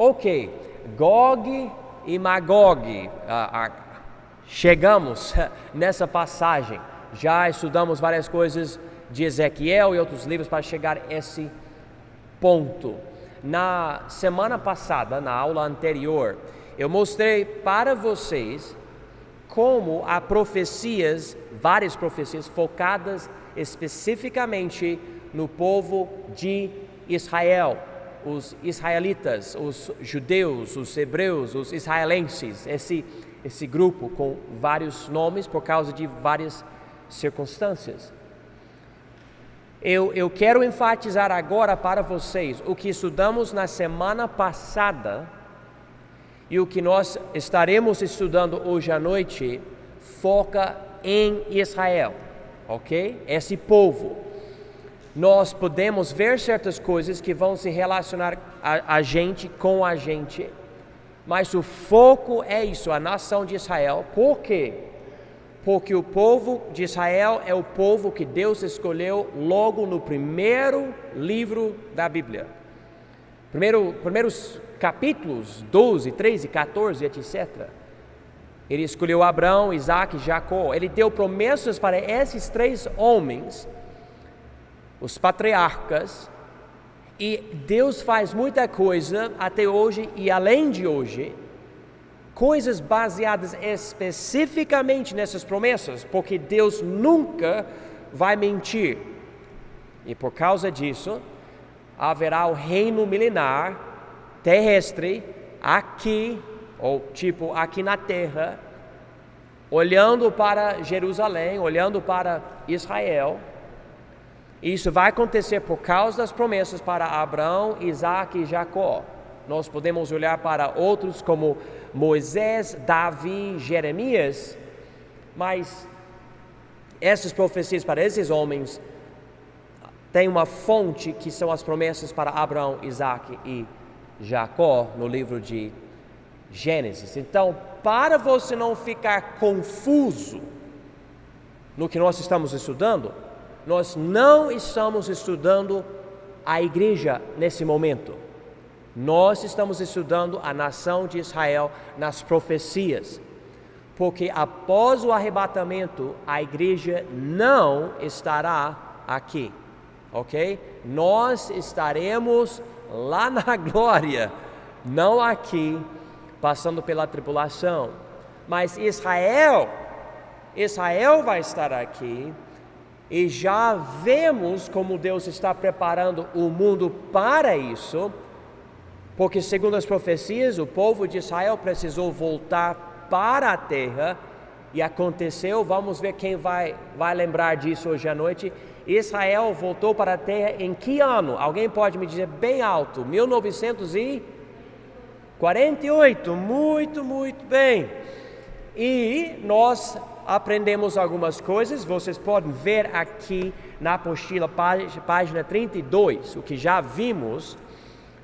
Ok, Gog e Magog, chegamos nessa passagem. Já estudamos várias coisas de Ezequiel e outros livros para chegar a esse ponto. Na semana passada, na aula anterior, eu mostrei para vocês como há profecias, várias profecias focadas especificamente no povo de Israel, os israelitas, os judeus, os hebreus, os israelenses, esse grupo com vários nomes por causa de várias circunstâncias. Eu quero enfatizar agora para vocês o que estudamos na semana passada e o que nós estaremos estudando hoje à noite foca em Israel, ok? Esse povo. Nós podemos ver certas coisas que vão se relacionar a gente com a gente, mas o foco é isso, a nação de Israel. Por quê? Porque o povo de Israel é o povo que Deus escolheu logo no primeiro livro da Bíblia. Primeiros capítulos, 12, 13, 14, etc. Ele escolheu Abraão, Isaac e Jacó. Ele deu promessas para esses três homens, os patriarcas, e Deus faz muita coisa até hoje e além de hoje, coisas baseadas especificamente nessas promessas, porque Deus nunca vai mentir. E por causa disso, haverá o reino milenar terrestre aqui, ou tipo aqui na terra, olhando para Jerusalém, olhando para Israel. Isso vai acontecer por causa das promessas para Abraão, Isaac e Jacó. Nós podemos olhar para outros como Moisés, Davi, Jeremias, mas essas profecias para esses homens têm uma fonte que são as promessas para Abraão, Isaac e Jacó no livro de Gênesis. Então, para você não ficar confuso no que nós estamos estudando, nós não estamos estudando a igreja nesse momento. Nós estamos estudando a nação de Israel nas profecias, porque após o arrebatamento, a igreja não estará aqui, ok? Nós estaremos lá na glória, não aqui, passando pela tribulação. Mas Israel vai estar aqui, e já vemos como Deus está preparando o mundo para isso, porque segundo as profecias, o povo de Israel precisou voltar para a terra, e aconteceu, vamos ver quem vai lembrar disso hoje à noite. Israel voltou para a terra em que ano? Alguém pode me dizer bem alto? 1948, muito bem. E nós aprendemos algumas coisas, vocês podem ver aqui na apostila, página 32, o que já vimos,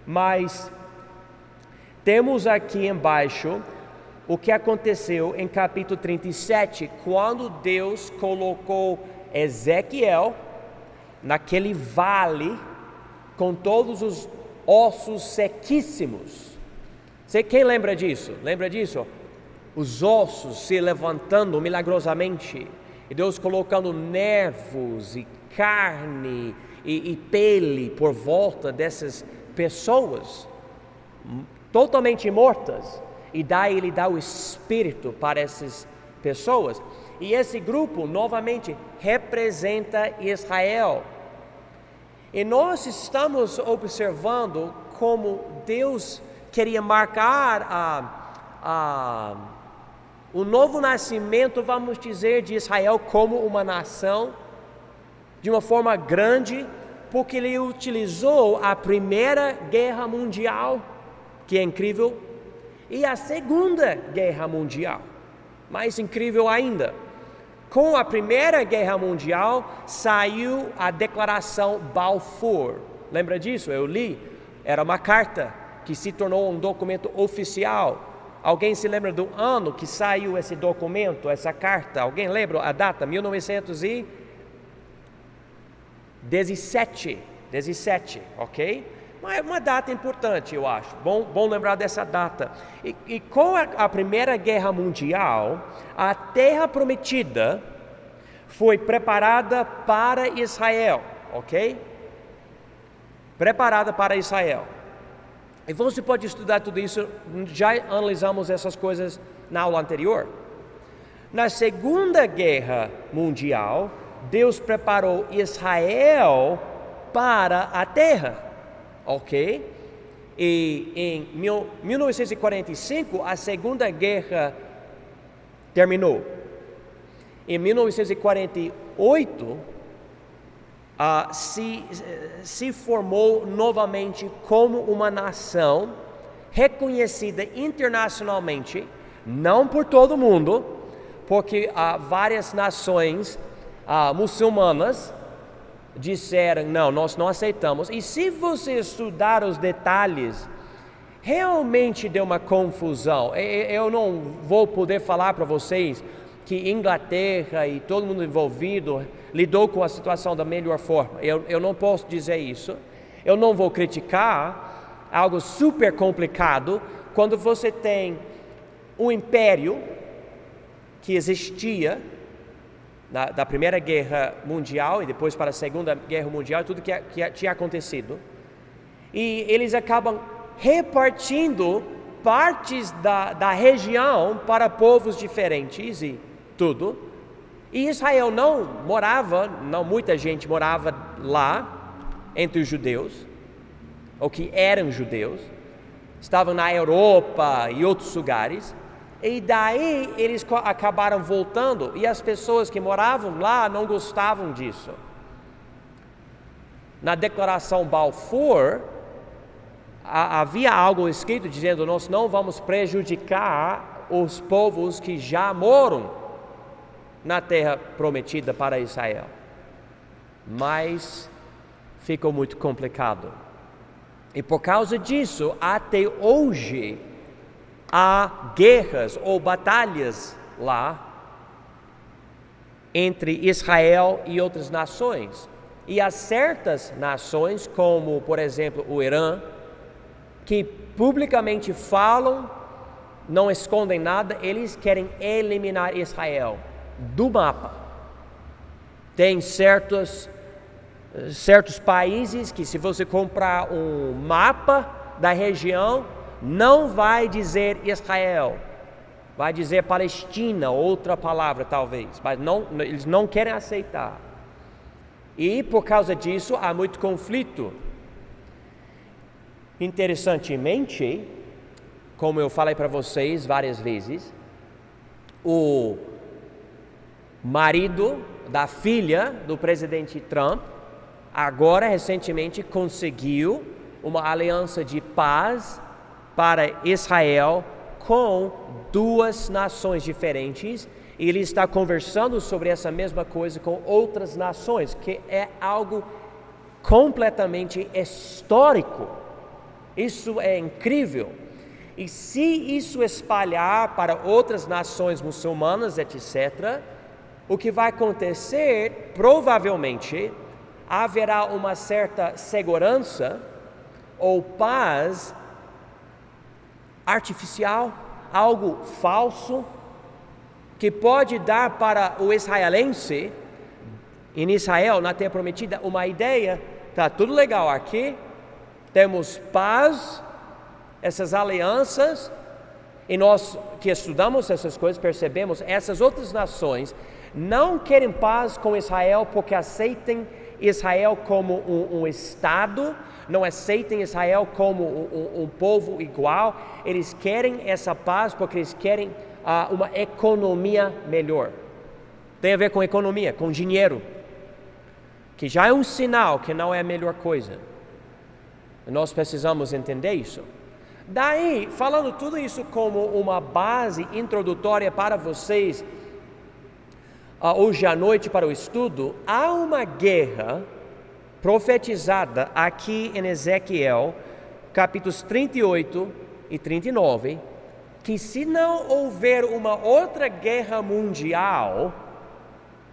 mas temos aqui embaixo o que aconteceu em capítulo 37, quando Deus colocou Ezequiel naquele vale com todos os ossos sequíssimos. Quem lembra disso? Lembra disso? Os ossos se levantando milagrosamente, e Deus colocando nervos e carne e pele por volta dessas pessoas totalmente mortas, e daí ele dá o espírito para essas pessoas, e esse grupo novamente representa Israel. E nós estamos observando como Deus queria marcar o novo nascimento, vamos dizer, de Israel como uma nação, de uma forma grande, porque ele utilizou a Primeira Guerra Mundial, que é incrível, e a Segunda Guerra Mundial, mais incrível ainda. Com a Primeira Guerra Mundial saiu a Declaração Balfour. Lembra disso? Eu li. Era uma carta que se tornou um documento oficial. Alguém se lembra do ano que saiu esse documento, essa carta? Alguém lembra a data? 1917, ok? uma data importante, eu acho. Bom lembrar dessa data. E com a Primeira Guerra Mundial, a Terra Prometida foi preparada para Israel, ok? Preparada para Israel. E você pode estudar tudo isso, já analisamos essas coisas na aula anterior. Na Segunda Guerra Mundial, Deus preparou Israel para a terra, ok? E em 1945, a Segunda Guerra terminou. Em 1948, se formou novamente como uma nação reconhecida internacionalmente, não por todo mundo, porque várias nações muçulmanas disseram, não, nós não aceitamos. E se você estudar os detalhes, realmente deu uma confusão. Eu não vou poder falar para vocês que Inglaterra e todo mundo envolvido lidou com a situação da melhor forma. Eu não posso dizer isso. Eu não vou criticar algo super complicado quando você tem um império que existia da Primeira Guerra Mundial e depois para a Segunda Guerra Mundial, tudo que tinha acontecido. E eles acabam repartindo partes da região para povos diferentes e tudo. E Israel não muita gente morava lá entre os judeus, ou que eram judeus, estavam na Europa e outros lugares, e daí eles acabaram voltando, e as pessoas que moravam lá não gostavam disso. Na Declaração Balfour, havia algo escrito dizendo, nós não vamos prejudicar os povos que já moram na terra prometida para Israel. Mas ficou muito complicado. E por causa disso, até hoje, há guerras ou batalhas lá entre Israel e outras nações. E há certas nações, como por exemplo o Irã, que publicamente falam, não escondem nada, eles querem eliminar Israel do mapa. Tem certos países que, se você comprar um mapa da região, não vai dizer Israel, vai dizer Palestina, outra palavra talvez, mas eles não querem aceitar. E por causa disso há muito conflito. Interessantemente, como eu falei para vocês várias vezes, o marido da filha do presidente Trump, agora recentemente conseguiu uma aliança de paz para Israel com duas nações diferentes. E ele está conversando sobre essa mesma coisa com outras nações, que é algo completamente histórico. Isso é incrível. E se isso espalhar para outras nações muçulmanas, etc., o que vai acontecer, provavelmente, haverá uma certa segurança ou paz artificial, algo falso, que pode dar para o israelense, em Israel, na Terra Prometida, uma ideia, tá tudo legal aqui, temos paz, essas alianças, e nós que estudamos essas coisas, percebemos, essas outras nações não querem paz com Israel porque aceitem Israel como um Estado, não aceitem Israel como um povo igual. Eles querem essa paz porque eles querem uma economia melhor. Tem a ver com economia, com dinheiro, que já é um sinal que não é a melhor coisa. Nós precisamos entender isso. Daí, falando tudo isso como uma base introdutória para vocês, hoje à noite para o estudo, há uma guerra profetizada aqui em Ezequiel, capítulos 38 e 39, que se não houver uma outra guerra mundial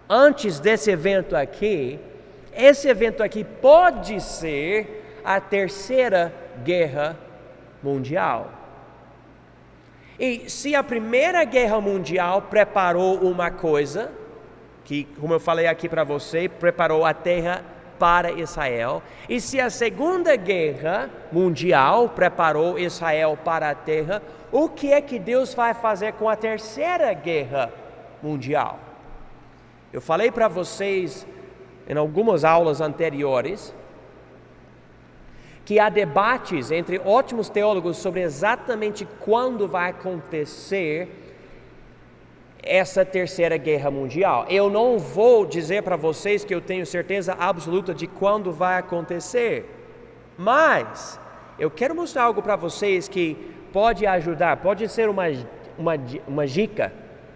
antes desse evento aqui, esse evento aqui pode ser a terceira guerra mundial. E se a primeira guerra mundial preparou uma coisa, que, como eu falei aqui para você, preparou a terra para Israel, e se a segunda guerra mundial preparou Israel para a terra, o que é que Deus vai fazer com a terceira guerra mundial? Eu falei para vocês em algumas aulas anteriores que há debates entre ótimos teólogos sobre exatamente quando vai acontecer essa terceira guerra mundial. Eu não vou dizer para vocês que eu tenho certeza absoluta de quando vai acontecer, mas eu quero mostrar algo para vocês que pode ajudar, pode ser uma dica,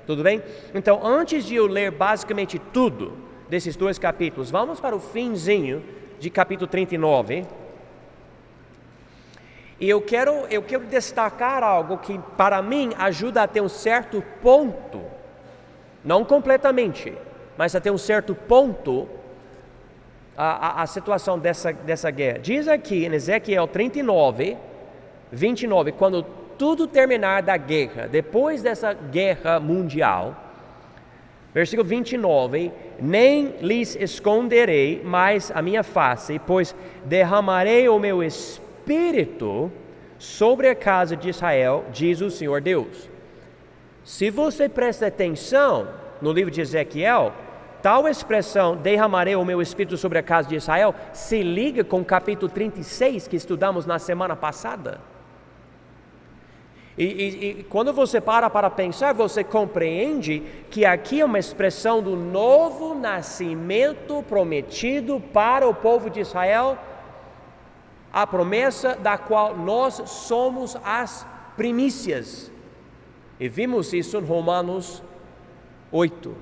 tudo bem? Então, antes de eu ler basicamente tudo desses 2 capítulos, vamos para o finzinho de capítulo 39. E eu quero destacar algo que para mim ajuda a ter um certo ponto, não completamente, mas a ter um certo ponto a situação dessa guerra. Diz aqui em Ezequiel 39, 29, quando tudo terminar da guerra, depois dessa guerra mundial, versículo 29, nem lhes esconderei mais a minha face, pois derramarei o meu Espírito sobre a casa de Israel, diz o Senhor Deus. Se você presta atenção no livro de Ezequiel, tal expressão, derramarei o meu Espírito sobre a casa de Israel, se liga com o capítulo 36 que estudamos na semana passada. E quando você para pensar, você compreende que aqui é uma expressão do novo nascimento prometido para o povo de Israel, a promessa da qual nós somos as primícias. E vimos isso em Romanos 8.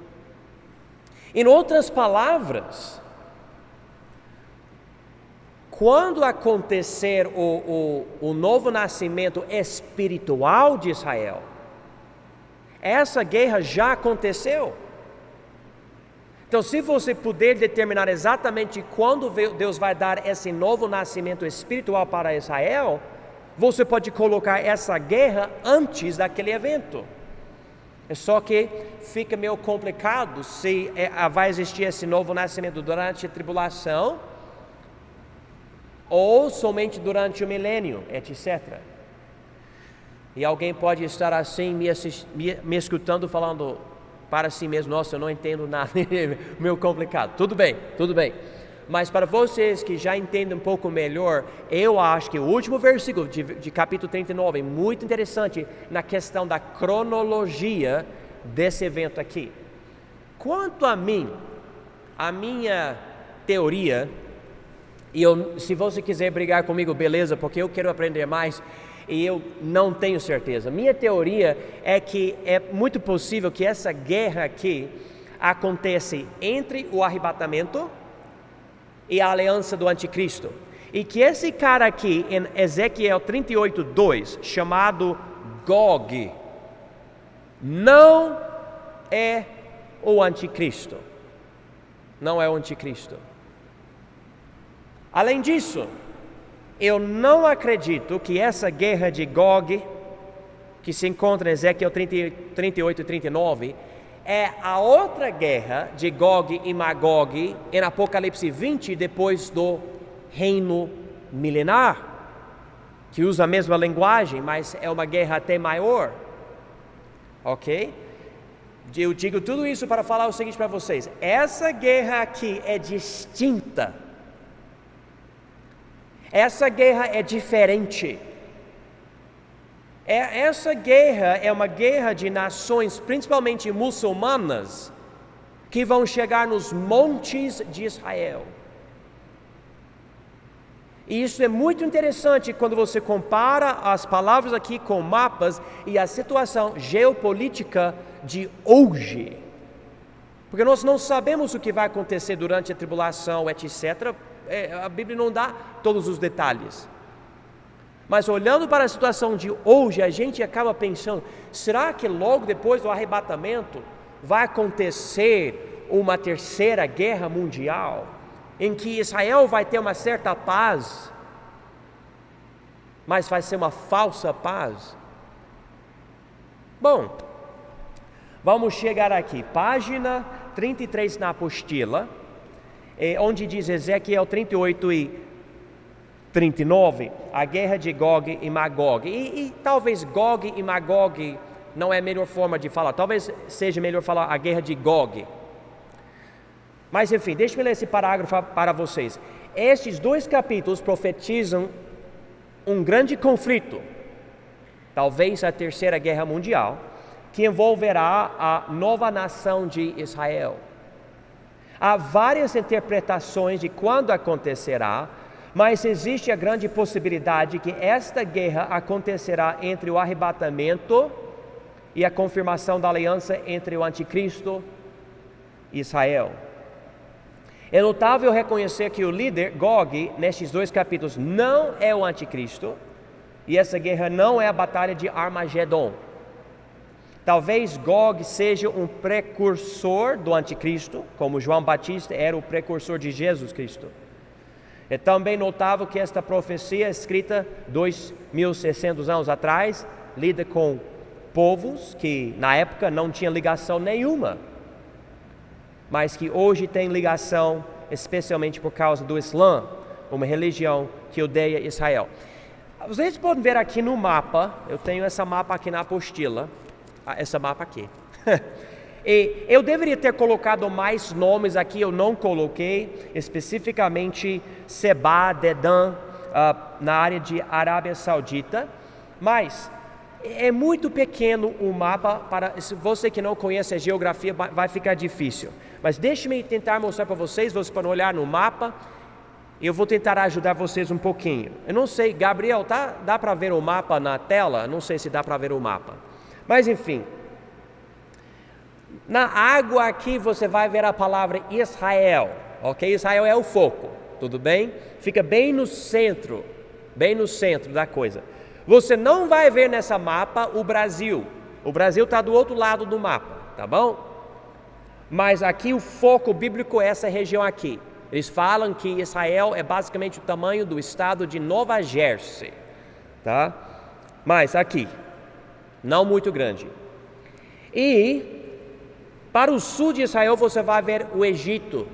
Em outras palavras, quando acontecer o novo nascimento espiritual de Israel, essa guerra já aconteceu. Então, se você puder determinar exatamente quando Deus vai dar esse novo nascimento espiritual para Israel, você pode colocar essa guerra antes daquele evento. É só que fica meio complicado se vai existir esse novo nascimento durante a tribulação ou somente durante o milênio, etc. E alguém pode estar assim me escutando falando para si mesmo: nossa, eu não entendo nada, meio complicado. Tudo bem. Mas para vocês que já entendem um pouco melhor, eu acho que o último versículo de capítulo 39 é muito interessante na questão da cronologia desse evento aqui. Quanto a mim, a minha teoria, se você quiser brigar comigo, beleza, porque eu quero aprender mais e eu não tenho certeza. Minha teoria é que é muito possível que essa guerra aqui acontece entre o arrebatamento e a aliança do anticristo. E que esse cara aqui em Ezequiel 38:2, chamado Gog, não é o anticristo. Não é o anticristo. Além disso, eu não acredito que essa guerra de Gog, que se encontra em Ezequiel 38 e 39, é a outra guerra de Gog e Magog em Apocalipse 20, depois do reino milenar, que usa a mesma linguagem, mas é uma guerra até maior. Ok? Eu digo tudo isso para falar o seguinte para vocês: essa guerra aqui é distinta. Essa guerra é diferente. Essa guerra é uma guerra de nações, principalmente muçulmanas, que vão chegar nos montes de Israel. E isso é muito interessante quando você compara as palavras aqui com mapas e a situação geopolítica de hoje. Porque nós não sabemos o que vai acontecer durante a tribulação, etc. A Bíblia não dá todos os detalhes. Mas olhando para a situação de hoje, a gente acaba pensando: será que logo depois do arrebatamento vai acontecer uma terceira guerra mundial, em que Israel vai ter uma certa paz mas vai ser uma falsa paz? Bom, vamos chegar aqui, página 33 na apostila, onde diz Ezequiel 38 e 39, a guerra de Gog e Magog. E talvez Gog e Magog não é a melhor forma de falar, talvez seja melhor falar a guerra de Gog. Mas enfim, deixe-me ler esse parágrafo para vocês. Estes 2 capítulos profetizam um grande conflito, talvez a Terceira Guerra Mundial, que envolverá a nova nação de Israel. Há várias interpretações de quando acontecerá, mas existe a grande possibilidade que esta guerra acontecerá entre o arrebatamento e a confirmação da aliança entre o anticristo e Israel. É notável reconhecer que o líder Gog, nestes 2 capítulos, não é o anticristo, e essa guerra não é a batalha de Armagedon. Talvez Gog seja um precursor do anticristo, como João Batista era o precursor de Jesus Cristo. É também notável que esta profecia, escrita 2.600 anos atrás, lida com povos que na época não tinham ligação nenhuma, mas que hoje tem ligação, especialmente por causa do Islã, uma religião que odeia Israel. Vocês podem ver aqui no mapa, eu tenho essa mapa aqui na apostila, essa mapa aqui. E eu deveria ter colocado mais nomes aqui, eu não coloquei, especificamente Seba, Dedan, na área de Arábia Saudita, mas é muito pequeno o mapa, se você que não conhece a geografia vai ficar difícil. Mas deixe-me tentar mostrar para vocês podem olhar no mapa, eu vou tentar ajudar vocês um pouquinho. Eu não sei, Gabriel, dá para ver o mapa na tela? Não sei se dá para ver o mapa. Mas enfim, na água aqui você vai ver a palavra Israel, ok? Israel é o foco, tudo bem? Fica bem no centro da coisa. Você não vai ver nessa mapa o Brasil está do outro lado do mapa, tá bom? Mas aqui o foco bíblico é essa região aqui. Eles falam que Israel é basicamente o tamanho do estado de Nova Jersey, tá? Mas aqui, não muito grande. E para o sul de Israel você vai ver o Egito.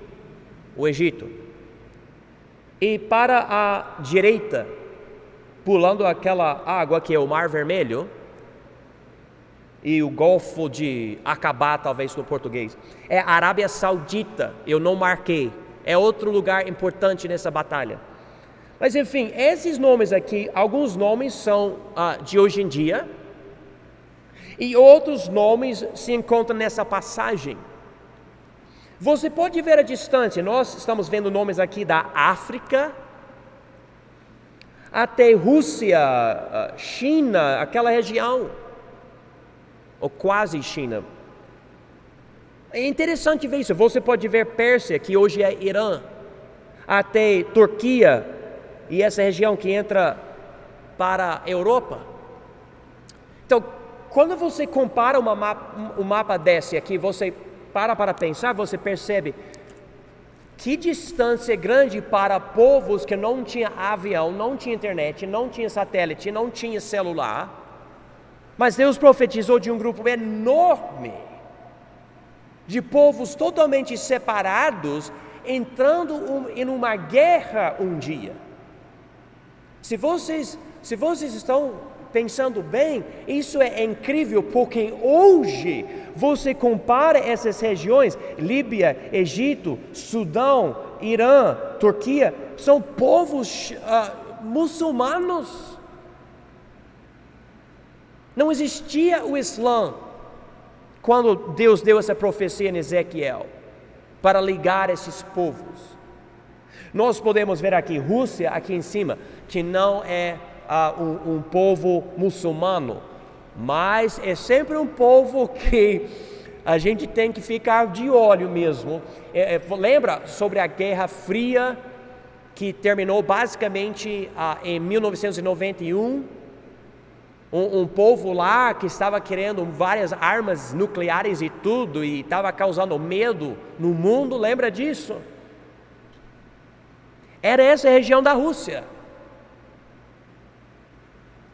E para a direita, pulando aquela água que é o Mar Vermelho e o Golfo de Aqaba, talvez no português, é a Arábia Saudita. Eu não marquei, é outro lugar importante nessa batalha. Mas enfim, esses nomes aqui, alguns nomes são de hoje em dia, e outros nomes se encontram nessa passagem. Você pode ver a distância, nós estamos vendo nomes aqui da África, até Rússia, China, aquela região, ou quase China. É interessante ver isso. Você pode ver Pérsia, que hoje é Irã, até Turquia, e essa região que entra para a Europa. Então, quando você compara um mapa desse aqui, você para pensar, você percebe que distância grande para povos que não tinha avião, não tinha internet, não tinha satélite, não tinha celular. Mas Deus profetizou de um grupo enorme, de povos totalmente separados, entrando em uma guerra um dia. Se vocês estão pensando bem, isso é incrível, porque hoje você compara essas regiões, Líbia, Egito, Sudão, Irã, Turquia, são povos muçulmanos. Não existia o Islã quando Deus deu essa profecia em Ezequiel para ligar esses povos. Nós podemos ver aqui Rússia, aqui em cima, que não é um povo muçulmano, mas é sempre um povo que a gente tem que ficar de olho mesmo. Lembra sobre a Guerra Fria, que terminou basicamente em 1991? Um povo lá que estava querendo várias armas nucleares e tudo, e estava causando medo no mundo, lembra disso? Era essa região da Rússia.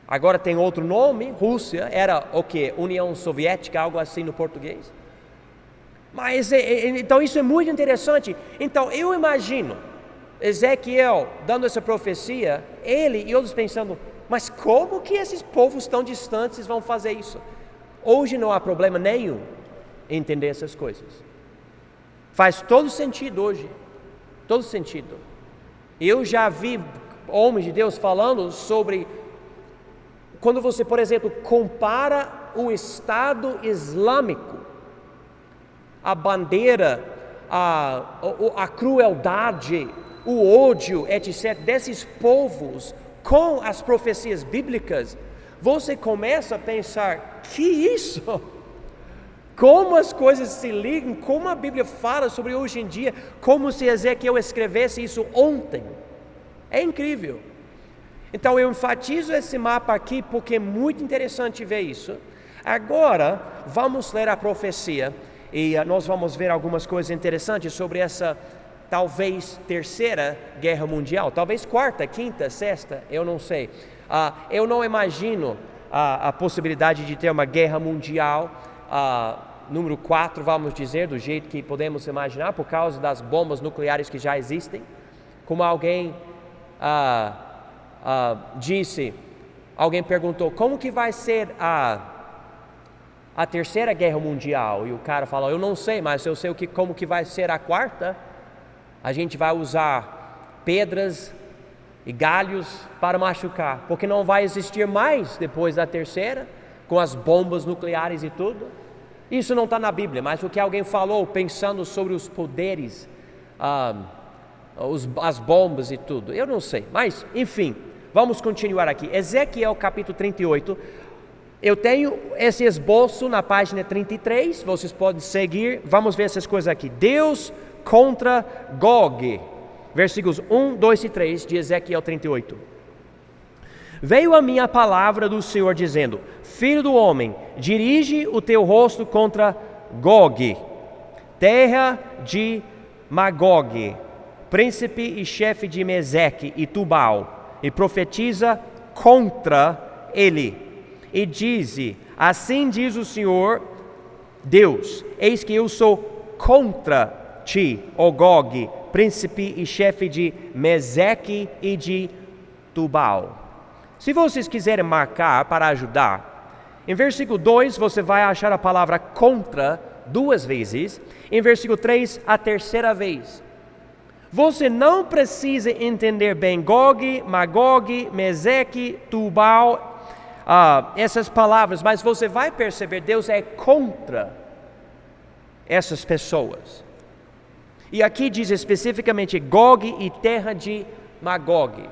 Agora tem outro nome, Rússia, era o quê? União Soviética, algo assim no português. Mas, então isso é muito interessante. Então eu imagino Ezequiel dando essa profecia, ele e outros pensando, mas como que esses povos tão distantes vão fazer isso? Hoje não há problema nenhum em entender essas coisas. Faz todo sentido hoje, todo sentido. Eu já vi homens de Deus falando sobre, quando você, por exemplo, compara o Estado Islâmico, a bandeira, a crueldade, o ódio, etc., desses povos com as profecias bíblicas, você começa a pensar, que isso? Como as coisas se ligam, como a Bíblia fala sobre hoje em dia, como se Ezequiel escrevesse isso ontem. É incrível. Então eu enfatizo esse mapa aqui porque é muito interessante ver isso. Agora vamos ler a profecia e nós vamos ver algumas coisas interessantes sobre essa talvez terceira guerra mundial, talvez quarta, quinta, sexta, eu não sei. Eu não imagino a possibilidade de ter uma guerra mundial número 4, vamos dizer, do jeito que podemos imaginar, por causa das bombas nucleares que já existem. Como alguém disse, alguém perguntou, como que vai ser a terceira guerra mundial? E o cara falou, eu não sei, mas eu sei como que vai ser a quarta. A gente vai usar pedras e galhos para machucar, porque não vai existir mais depois da terceira, com as bombas nucleares e tudo. Isso não está na Bíblia, mas o que alguém falou pensando sobre os poderes, as bombas e tudo, eu não sei, mas enfim, vamos continuar aqui. Ezequiel capítulo 38, eu tenho esse esboço na página 33, vocês podem seguir, vamos ver essas coisas aqui. Deus contra Gog, versículos 1, 2 e 3 de Ezequiel 38. Veio a mim a palavra do Senhor dizendo, filho do homem, dirige o teu rosto contra Gog, terra de Magog, príncipe e chefe de Meseque e Tubal, e profetiza contra ele, e dize, assim diz o Senhor Deus, eis que eu sou contra ti, ó Gog, príncipe e chefe de Meseque e de Tubal. Se vocês quiserem marcar para ajudar, em versículo 2 você vai achar a palavra contra 2 vezes, em versículo 3 a terceira vez. Você não precisa entender bem Gog, Magog, Meseque, Tubal, essas palavras, mas você vai perceber, Deus é contra essas pessoas. E aqui diz especificamente Gog e terra de Magog,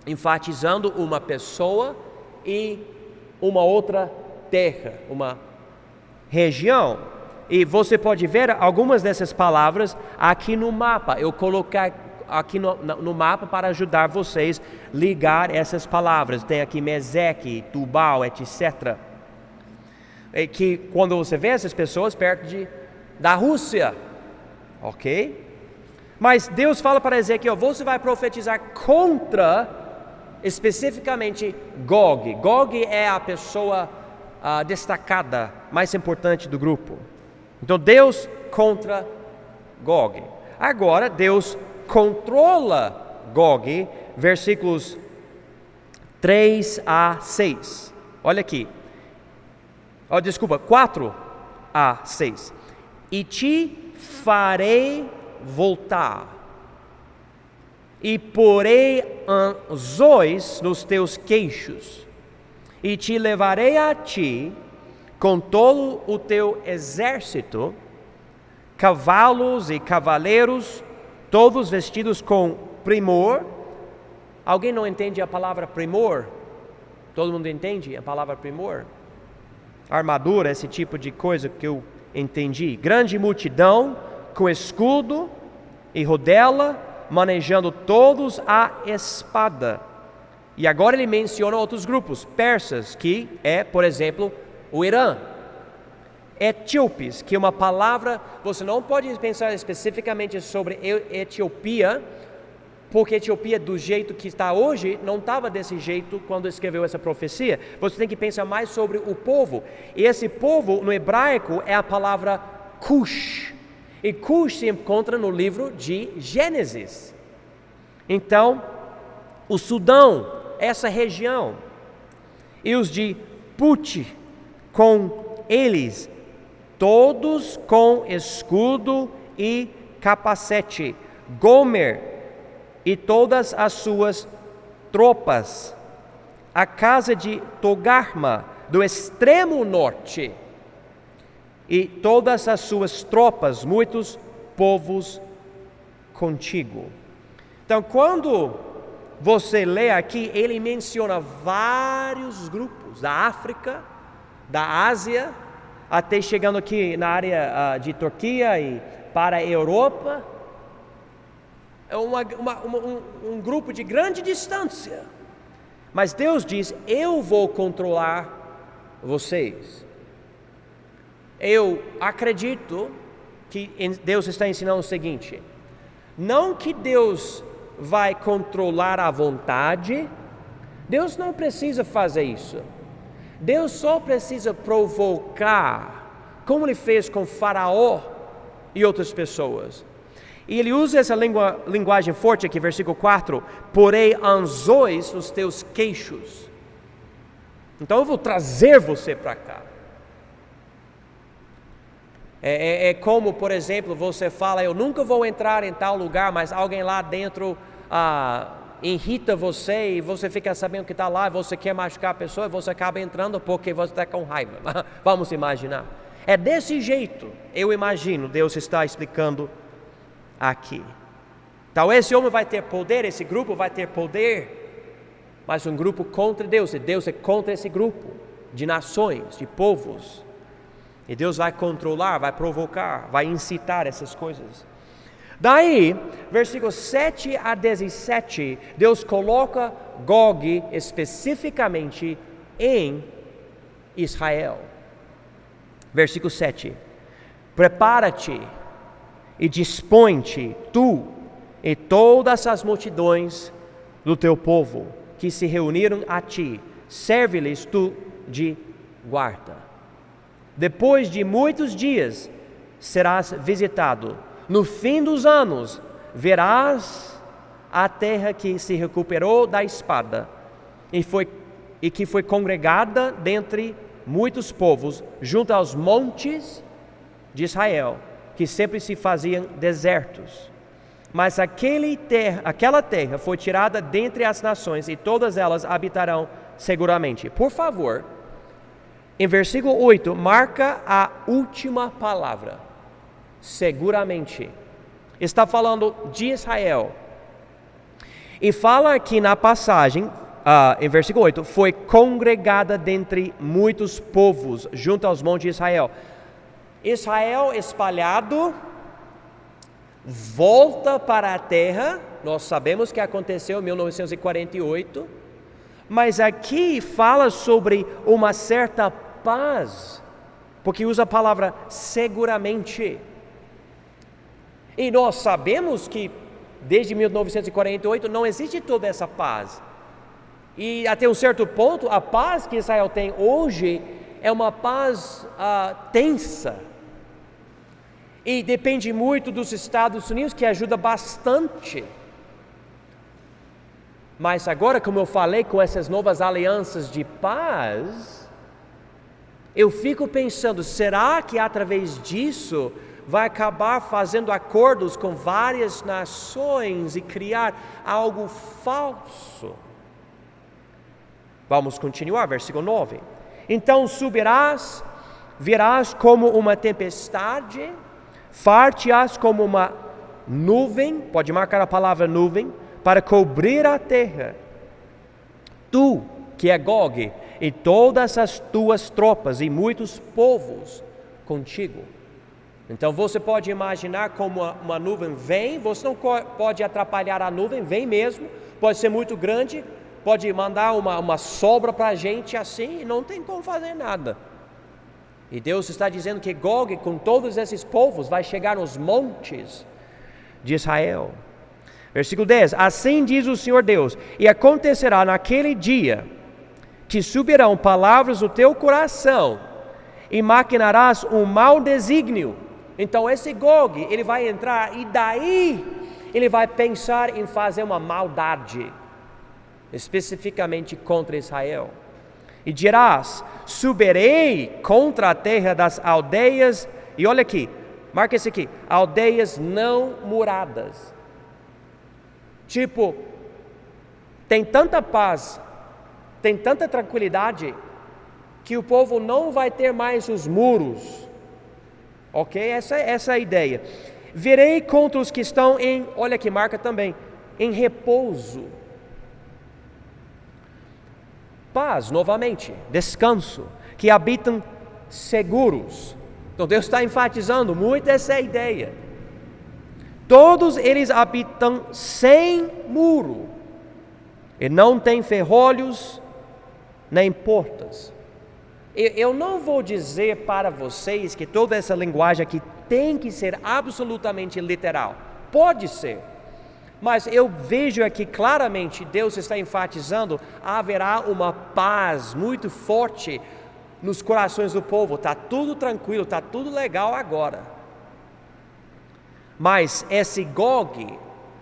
enfatizando uma pessoa e uma outra terra, uma região. E você pode ver algumas dessas palavras aqui no mapa. Eu coloquei aqui no mapa para ajudar vocês a ligar essas palavras. Tem aqui Meseque, Tubal, etc. É que quando você vê essas pessoas perto da Rússia, ok? Mas Deus fala para Ezequiel, você vai profetizar contra especificamente Gog. Gog é a pessoa destacada, mais importante do grupo. Então Deus contra Gog. Agora Deus controla Gog, versículos 3 a 6. Olha aqui. 4 a 6. E te farei voltar, e porei anzóis nos teus queixos, e te levarei a ti com todo o teu exército, cavalos e cavaleiros, todos vestidos com primor. Alguém não entende a palavra primor? Todo mundo entende a palavra primor? Armadura, esse tipo de coisa que eu entendi. Grande multidão com escudo e rodela, manejando todos a espada. E agora ele menciona outros grupos, persas, que é, por exemplo, o Irã. Etíopes, que é uma palavra, você não pode pensar especificamente sobre Etiópia, porque a Etiópia, do jeito que está hoje, não estava desse jeito quando escreveu essa profecia. Você tem que pensar mais sobre o povo. E esse povo, no hebraico, é a palavra Cush. E Cush se encontra no livro de Gênesis. Então, o Sudão, essa região, e os de Put, com eles, todos com escudo e capacete, Gomer e todas as suas tropas, a casa de Togarma, do extremo norte, e todas as suas tropas, muitos povos contigo. Então, quando você lê aqui, ele menciona vários grupos, da África, da Ásia, até chegando aqui na área de Turquia e para a Europa. É um grupo de grande distância. Mas Deus diz: eu vou controlar vocês. Eu acredito que Deus está ensinando o seguinte: não que Deus vai controlar a vontade, Deus não precisa fazer isso. Deus só precisa provocar, como Ele fez com Faraó e outras pessoas. E Ele usa essa linguagem forte aqui, versículo 4: porei anzóis nos teus queixos. Então eu vou trazer você para cá. É como, por exemplo, você fala: eu nunca vou entrar em tal lugar, mas alguém lá dentro irrita você e você fica sabendo que está lá, e você quer machucar a pessoa e você acaba entrando porque você está com raiva. Vamos imaginar. É desse jeito, eu imagino, Deus está explicando aqui. Então esse homem vai ter poder, esse grupo vai ter poder, mas um grupo contra Deus, e Deus é contra esse grupo de nações, de povos. E Deus vai controlar, vai provocar, vai incitar essas coisas. Daí, versículos 7 a 17, Deus coloca Gog especificamente em Israel. Versículo 7: prepara-te e dispõe-te, tu e todas as multidões do teu povo que se reuniram a ti, serve-lhes tu de guarda. Depois de muitos dias serás visitado. No fim dos anos verás a terra que se recuperou da espada e que foi congregada dentre muitos povos, junto aos montes de Israel, que sempre se faziam desertos. Mas aquela terra foi tirada dentre as nações, e todas elas habitarão seguramente. Por favor, em versículo 8, marca a última palavra: seguramente. Está falando de Israel. E fala aqui na passagem, em versículo 8, foi congregada dentre muitos povos, junto aos montes de Israel. Israel espalhado, volta para a terra. Nós sabemos que aconteceu em 1948, mas aqui fala sobre uma certa paz, porque usa a palavra seguramente. E nós sabemos que desde 1948 não existe toda essa paz. E até um certo ponto, a paz que Israel tem hoje é uma paz tensa. E depende muito dos Estados Unidos, que ajuda bastante. Mas agora, como eu falei, com essas novas alianças de paz, eu fico pensando: será que através disso vai acabar fazendo acordos com várias nações e criar algo falso? Vamos continuar, versículo 9. Então subirás, virás como uma tempestade, far-te-ás como uma nuvem, pode marcar a palavra nuvem, para cobrir a terra. Tu, que é Gog, e todas as tuas tropas, e muitos povos contigo. Então você pode imaginar como uma nuvem vem, você não pode atrapalhar a nuvem, vem mesmo, pode ser muito grande, pode mandar uma sobra para a gente assim, e não tem como fazer nada. E Deus está dizendo que Gog, com todos esses povos, vai chegar nos montes de Israel. Versículo 10. Assim diz o Senhor Deus, e acontecerá naquele dia, que subirão palavras no teu coração, e maquinarás um mau desígnio. Então esse Gog, ele vai entrar, e daí ele vai pensar em fazer uma maldade, especificamente contra Israel. E dirás, subirei contra a terra das aldeias, e olha aqui, marca esse aqui, aldeias não muradas. Tipo, tem tanta paz, tem tanta tranquilidade, que o povo não vai ter mais os muros. Ok? Essa é a ideia. Virei contra os que estão em, olha aqui, marca também, em repouso. Paz, novamente, descanso, que habitam seguros. Então Deus está enfatizando muito essa ideia. Todos eles habitam sem muro, e não têm ferrolhos, nem portas. Eu não vou dizer para vocês que toda essa linguagem aqui tem que ser absolutamente literal. Pode ser. Mas eu vejo aqui claramente Deus está enfatizando, haverá uma paz muito forte nos corações do povo. Está tudo tranquilo, está tudo legal agora. Mas esse Gog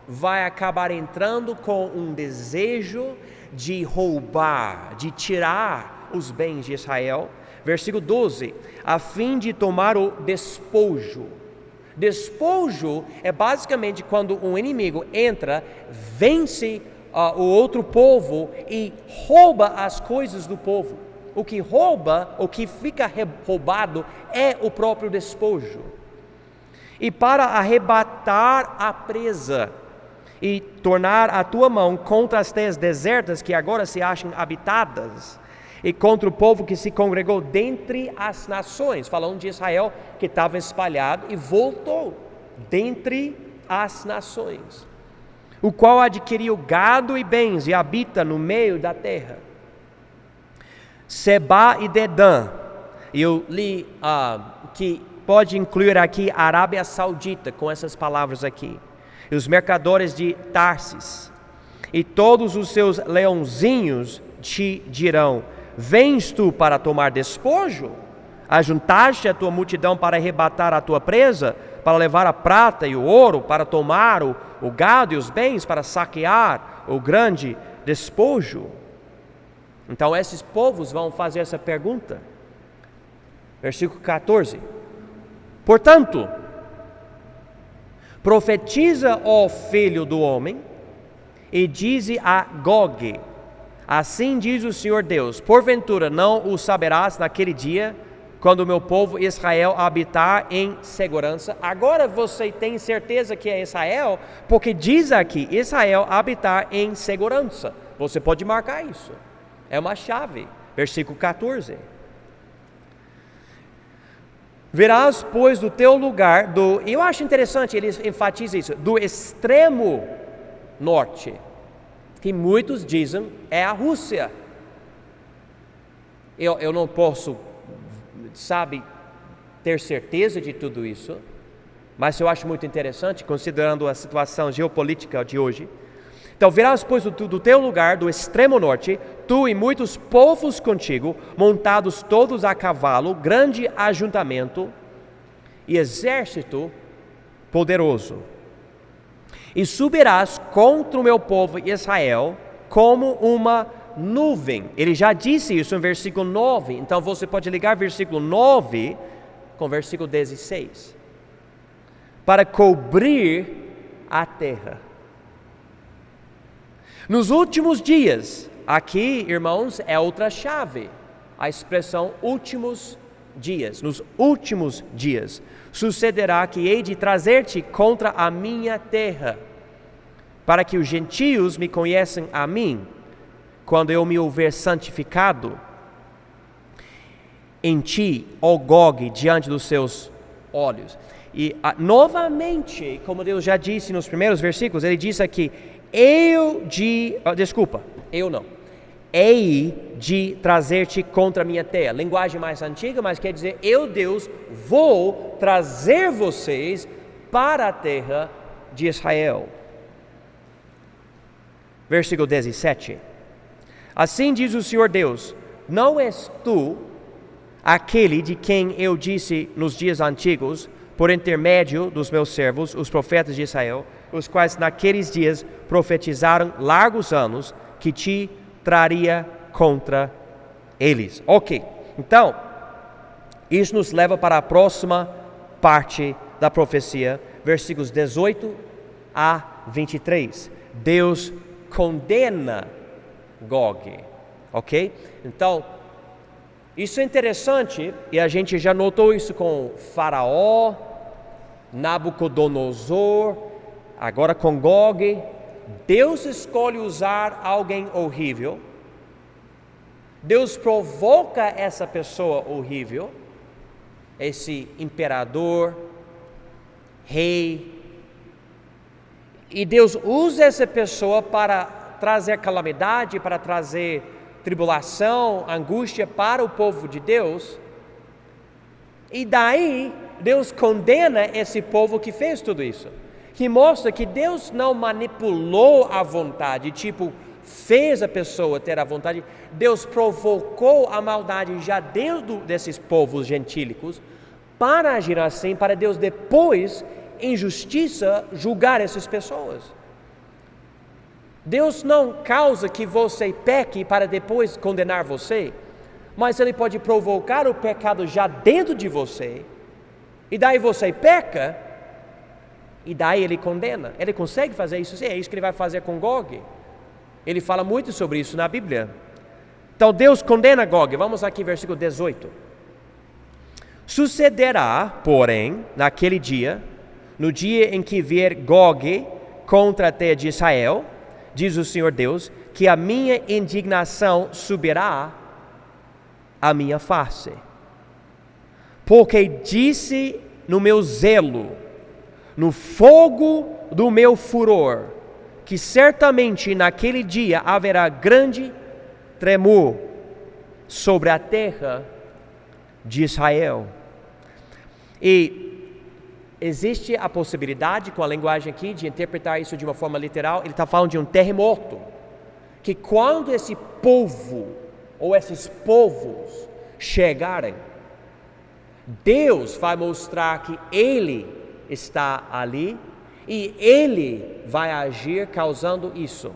vai acabar entrando com um desejo de roubar, de tirar os bens de Israel. Versículo 12, a fim de tomar o despojo. Despojo é basicamente quando um inimigo entra, vence o outro povo e rouba as coisas do povo. O que rouba, o que fica roubado é o próprio despojo. E para arrebatar a presa e tornar a tua mão contra as terras desertas que agora se acham habitadas, e contra o povo que se congregou dentre as nações, falando de Israel que estava espalhado e voltou dentre as nações, o qual adquiriu gado e bens e habita no meio da terra. Seba e Dedã, eu li que pode incluir aqui a Arábia Saudita com essas palavras aqui, e os mercadores de Tarsis, e todos os seus leãozinhos te dirão: vens tu para tomar despojo? Ajuntaste a tua multidão para arrebatar a tua presa, para levar a prata e o ouro, para tomar o gado e os bens, para saquear o grande despojo? Então esses povos vão fazer essa pergunta. Versículo 14. Portanto, profetiza, ó filho do homem, e dize a Gog: assim diz o Senhor Deus, porventura não o saberás naquele dia, quando o meu povo Israel habitar em segurança? Agora você tem certeza que é Israel, porque diz aqui, Israel habitar em segurança. Você pode marcar isso, é uma chave. Versículo 14. Verás, pois, do teu lugar, eu acho interessante, ele enfatiza isso, do extremo norte, que muitos dizem é a Rússia. Eu não posso, ter certeza de tudo isso, mas eu acho muito interessante, considerando a situação geopolítica de hoje. Então, verás, pois, do teu lugar, do extremo norte, tu e muitos povos contigo, montados todos a cavalo, grande ajuntamento e exército poderoso. E subirás contra o meu povo Israel como uma nuvem. Ele já disse isso em versículo 9. Então você pode ligar versículo 9 com versículo 16. Para cobrir a terra. Nos últimos dias, aqui, irmãos, é outra chave. A expressão últimos dias. Nos últimos dias sucederá que hei de trazer-te contra a minha terra, para que os gentios me conheçam a mim, quando eu me houver santificado em ti, ó Gog, diante dos seus olhos. E novamente, como Deus já disse nos primeiros versículos, ele diz aqui: hei de trazer-te contra a minha terra. Linguagem mais antiga, mas quer dizer, eu, Deus, vou trazer vocês para a terra de Israel. Versículo 17. Assim diz o Senhor Deus: não és tu aquele de quem eu disse nos dias antigos, por intermédio dos meus servos, os profetas de Israel, os quais naqueles dias profetizaram largos anos, que te traria contra eles. Ok, então, isso nos leva para a próxima parte da profecia, versículos 18 a 23. Deus condena Gog, ok? Então, isso é interessante, e a gente já notou isso com Faraó, Nabucodonosor, agora com Gog. Deus escolhe usar alguém horrível, Deus provoca essa pessoa horrível, esse imperador, rei, e Deus usa essa pessoa para trazer calamidade, para trazer tribulação, angústia para o povo de Deus, e daí Deus condena esse povo que fez tudo isso, que mostra que Deus não manipulou a vontade, tipo, fez a pessoa ter a vontade. Deus provocou a maldade já dentro desses povos gentílicos para agir assim, para Deus depois, em justiça, julgar essas pessoas. Deus não causa que você peque para depois condenar você, mas Ele pode provocar o pecado já dentro de você, e daí você peca, e daí Ele condena. Ele consegue fazer isso? Sim, é isso que Ele vai fazer com Gog. Ele fala muito sobre isso na Bíblia. Então Deus condena Gog. Vamos aqui, versículo 18. Sucederá, porém, naquele dia, no dia em que vier Gog contra a terra de Israel, diz o Senhor Deus, que a minha indignação subirá à minha face. Porque disse no meu zelo, no fogo do meu furor, que certamente naquele dia haverá grande tremor sobre a terra de Israel. E existe a possibilidade, com a linguagem aqui, de interpretar isso de uma forma literal. Ele está falando de um terremoto, que quando esse povo, ou esses povos chegarem, Deus vai mostrar que Ele está ali, e Ele vai agir causando isso.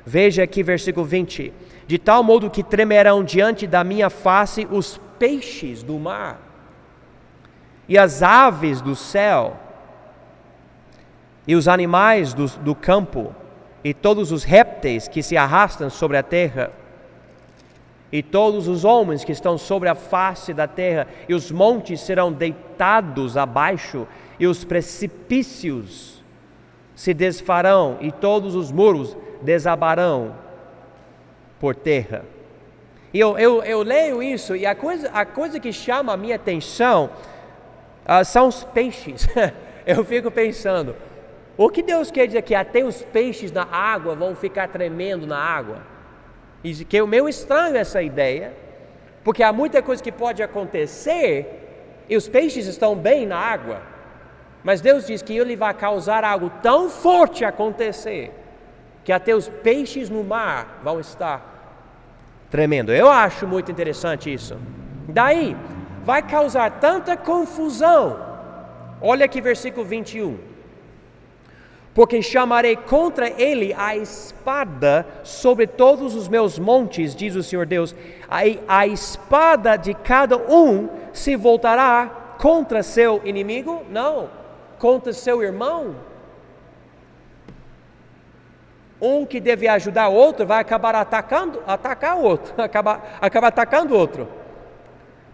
Veja aqui versículo 20. De tal modo que tremerão diante da minha face os peixes do mar, e as aves do céu, e os animais do campo, e todos os répteis que se arrastam sobre a terra, e todos os homens que estão sobre a face da terra, e os montes serão deitados abaixo, e os precipícios se desfarão, e todos os muros desabarão por terra. E eu leio isso, e a coisa que chama a minha atenção são os peixes. Eu fico pensando, o que Deus quer dizer que até os peixes na água vão ficar tremendo na água? E que é meio estranho essa ideia, porque há muita coisa que pode acontecer, e os peixes estão bem na água, mas Deus diz que Ele vai causar algo tão forte acontecer, que até os peixes no mar vão estar tremendo. Eu acho muito interessante isso. Daí, vai causar tanta confusão. Olha aqui versículo 21. Porque chamarei contra ele a espada sobre todos os meus montes, diz o Senhor Deus. A espada de cada um se voltará contra seu inimigo? Não, contra seu irmão. Um que deve ajudar o outro vai acabar atacar o outro, acabar atacando o outro,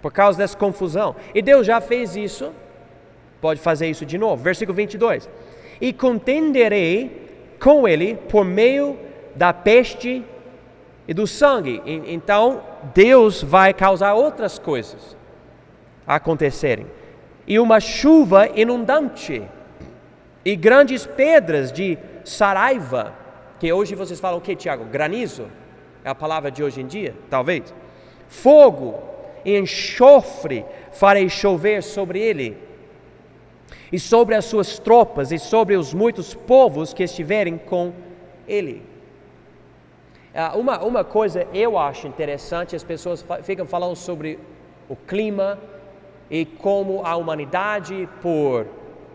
por causa dessa confusão. E Deus já fez isso, pode fazer isso de novo. Versículo 22. E contenderei com ele por meio da peste e do sangue. Então, Deus vai causar outras coisas acontecerem. E uma chuva inundante, e grandes pedras de saraiva, que hoje vocês falam o que, Tiago? Granizo? É a palavra de hoje em dia, talvez. Fogo e enxofre farei chover sobre ele, e sobre as suas tropas, e sobre os muitos povos que estiverem com ele. Uma coisa eu acho interessante, as pessoas ficam falando sobre o clima e como a humanidade, por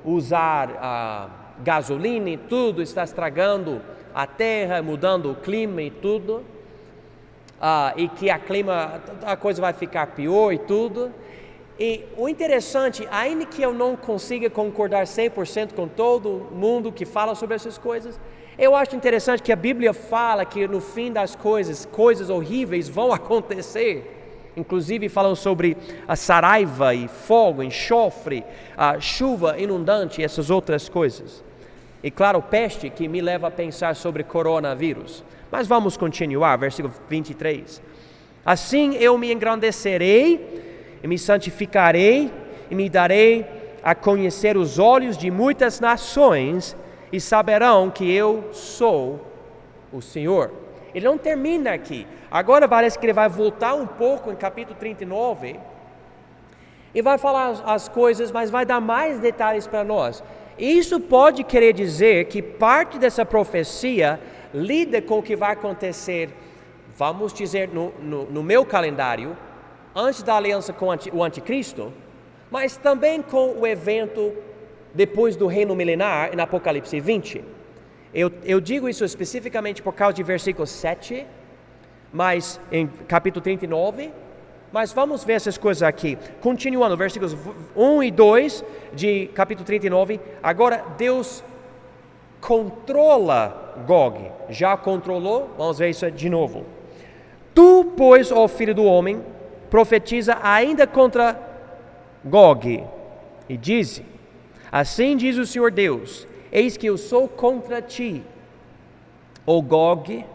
usar gasolina e tudo, está estragando a terra, mudando o clima e tudo, e que a coisa vai ficar pior e tudo. E o interessante, ainda que eu não consiga concordar 100% com todo mundo que fala sobre essas coisas, eu acho interessante que a Bíblia fala que no fim das coisas horríveis vão acontecer. Inclusive falam sobre a saraiva e fogo, enxofre, a chuva inundante e essas outras coisas. E claro, peste, que me leva a pensar sobre coronavírus. Mas vamos continuar, versículo 23. Assim eu me engrandecerei e me santificarei e me darei a conhecer os olhos de muitas nações e saberão que eu sou o Senhor. Ele não termina aqui. Agora parece que ele vai voltar um pouco em capítulo 39 e vai falar as coisas, mas vai dar mais detalhes para nós. Isso pode querer dizer que parte dessa profecia lida com o que vai acontecer, vamos dizer, no meu calendário, antes da aliança com o anticristo, mas também com o evento depois do reino milenar, em Apocalipse 20. Eu digo isso especificamente por causa de versículo 7, mas em capítulo 39, mas vamos ver essas coisas aqui. Continuando, versículos 1 e 2 de capítulo 39, agora Deus controla Gog, já controlou, vamos ver isso de novo. Tu, pois, ó filho do homem, profetiza ainda contra Gog, e diz: assim diz o Senhor Deus, eis que eu sou contra ti, ó Gog,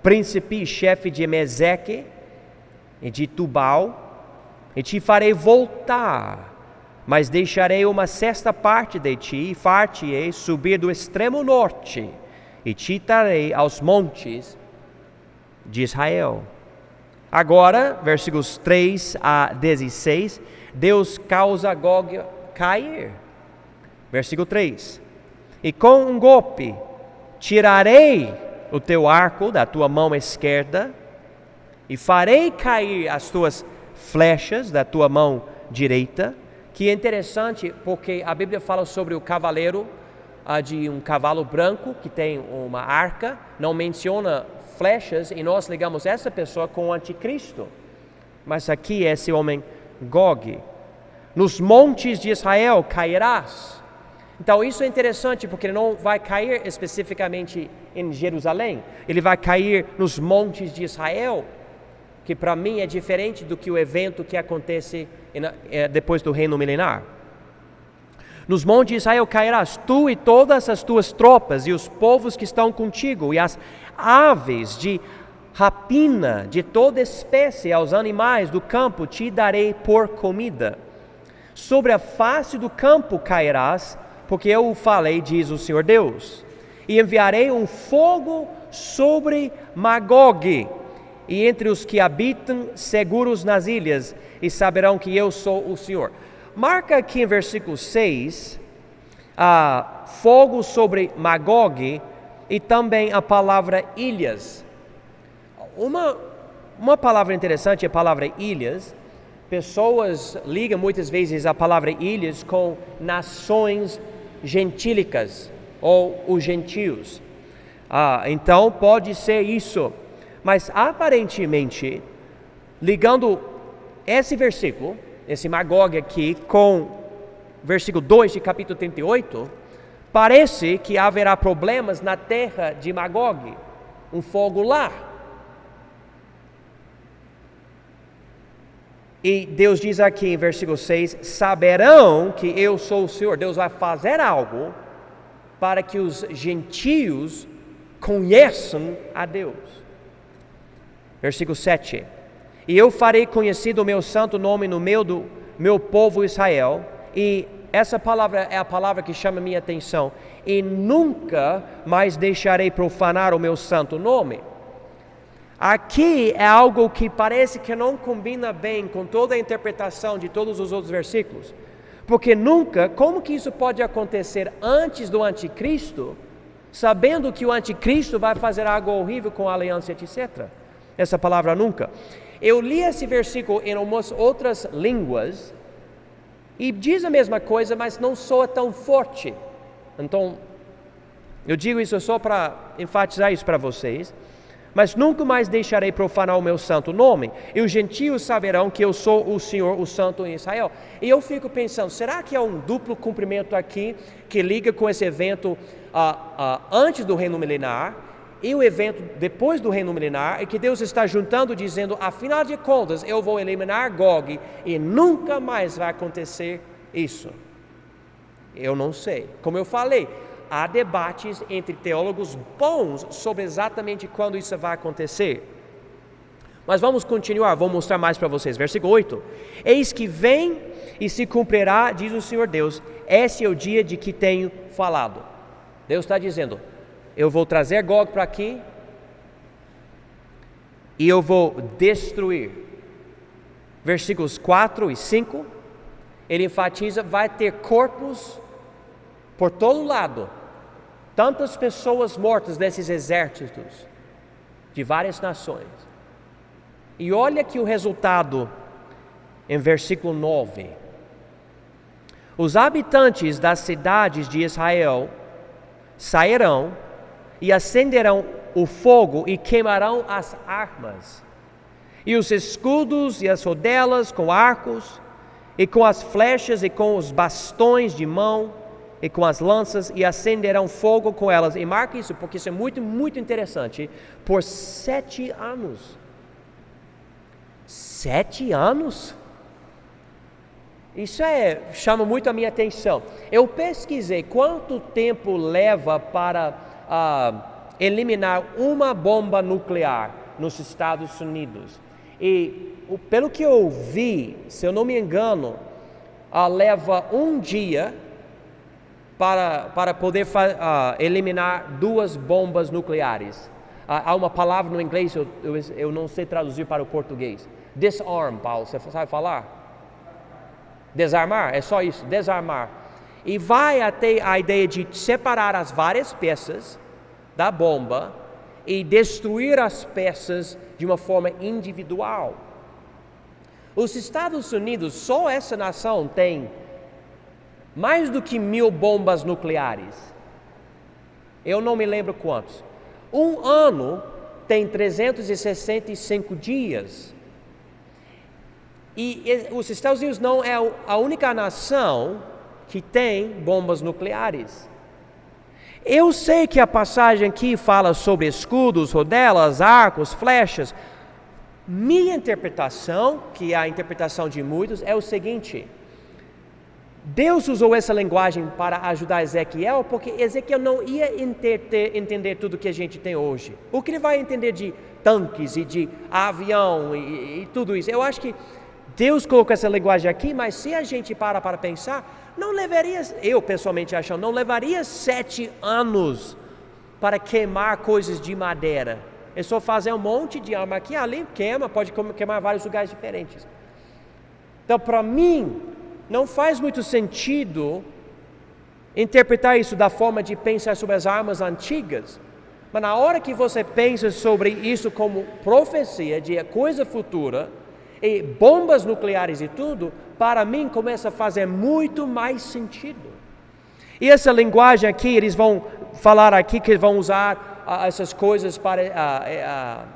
príncipe e chefe de Meseque e de Tubal, e te farei voltar, mas deixarei uma sexta parte de ti, e far-te-ei subir do extremo norte, e te trarei aos montes de Israel. Agora, versículos 3 a 16, Deus causa Gog cair. Versículo 3: e com um golpe tirarei o teu arco da tua mão esquerda, e farei cair as tuas flechas da tua mão direita. Que é interessante, porque a Bíblia fala sobre o cavaleiro de um cavalo branco que tem uma arca, não menciona flechas, e nós ligamos essa pessoa com o anticristo. Mas aqui esse homem Gog: nos montes de Israel cairás. Então isso é interessante, porque ele não vai cair especificamente em Jerusalém, ele vai cair nos montes de Israel, que para mim é diferente do que o evento que acontece depois do reino milenar. Nos montes de Israel cairás, tu e todas as tuas tropas, e os povos que estão contigo, e as aves de rapina de toda espécie, aos animais do campo te darei por comida. Sobre a face do campo cairás, porque eu o falei, diz o Senhor Deus. E enviarei um fogo sobre Magog, e entre os que habitam seguros nas ilhas, e saberão que eu sou o Senhor. Marca aqui em versículo 6, fogo sobre Magog, e também a palavra ilhas. Uma palavra interessante é a palavra ilhas. Pessoas ligam muitas vezes a palavra ilhas com nações gentílicas, ou os gentios. Então pode ser isso. Mas aparentemente, ligando esse versículo, esse Magog aqui, com versículo 2 de capítulo 38, parece que haverá problemas na terra de Magog, um fogo lá. E Deus diz aqui em versículo 6, saberão que eu sou o Senhor. Deus vai fazer algo para que os gentios conheçam a Deus. Versículo 7, e eu farei conhecido o meu santo nome no meio do meu povo Israel. E essa palavra é a palavra que chama a minha atenção. E nunca mais deixarei profanar o meu santo nome. Aqui é algo que parece que não combina bem com toda a interpretação de todos os outros versículos. Porque nunca, como que isso pode acontecer antes do anticristo, sabendo que o anticristo vai fazer algo horrível com a aliança, etc. Essa palavra nunca. Eu li esse versículo em algumas outras línguas e diz a mesma coisa, mas não soa tão forte. Então, eu digo isso só para enfatizar isso para vocês. Mas nunca mais deixarei profanar o meu santo nome, e os gentios saberão que eu sou o Senhor, o Santo em Israel. E eu fico pensando, será que é um duplo cumprimento aqui, que liga com esse evento antes do reino milenar, e o evento depois do reino milenar, e que Deus está juntando, dizendo, afinal de contas, eu vou eliminar Gog, e nunca mais vai acontecer isso? Eu não sei. Como eu falei, há debates entre teólogos bons sobre exatamente quando isso vai acontecer. Mas vamos continuar, vou mostrar mais para vocês. Versículo 8. Eis que vem e se cumprirá, diz o Senhor Deus, esse é o dia de que tenho falado. Deus está dizendo, eu vou trazer Gog para aqui e eu vou destruir. Versículos 4 e 5, ele enfatiza, vai ter corpos por todo lado. Tantas pessoas mortas desses exércitos de várias nações. E olha que o resultado em versículo 9. Os habitantes das cidades de Israel sairão e acenderão o fogo e queimarão as armas, e os escudos e as rodelas com arcos, e com as flechas e com os bastões de mão, e com as lanças, e acenderão fogo com elas. E marque isso, porque isso é muito, muito interessante. Por 7 anos. 7 anos? Isso chama muito a minha atenção. Eu pesquisei quanto tempo leva para eliminar uma bomba nuclear nos Estados Unidos. E pelo que eu vi, se eu não me engano, leva um dia para poder eliminar 2 bombas nucleares. Há uma palavra no inglês, eu não sei traduzir para o português. Disarm, Paulo, você sabe falar? Desarmar, é só isso, desarmar. E vai até a ideia de separar as várias peças da bomba e destruir as peças de uma forma individual. Os Estados Unidos, só essa nação tem mais do que 1000 bombas nucleares. Eu não me lembro quantos. Um ano tem 365 dias. E os Estados Unidos não é a única nação que tem bombas nucleares. Eu sei que a passagem aqui fala sobre escudos, rodelas, arcos, flechas. Minha interpretação, que é a interpretação de muitos, é o seguinte: Deus usou essa linguagem para ajudar Ezequiel, porque Ezequiel não ia entender tudo que a gente tem hoje. O que ele vai entender de tanques e de avião e tudo isso? Eu acho que Deus colocou essa linguagem aqui, mas se a gente para pensar, não levaria, eu pessoalmente acho, não levaria 7 anos para queimar coisas de madeira. É só fazer um monte de arma aqui, ali queima, pode queimar vários lugares diferentes. Então, para mim, não faz muito sentido interpretar isso da forma de pensar sobre as armas antigas, mas na hora que você pensa sobre isso como profecia de coisa futura, e bombas nucleares e tudo, para mim começa a fazer muito mais sentido. E essa linguagem aqui, eles vão falar aqui que vão usar essas coisas para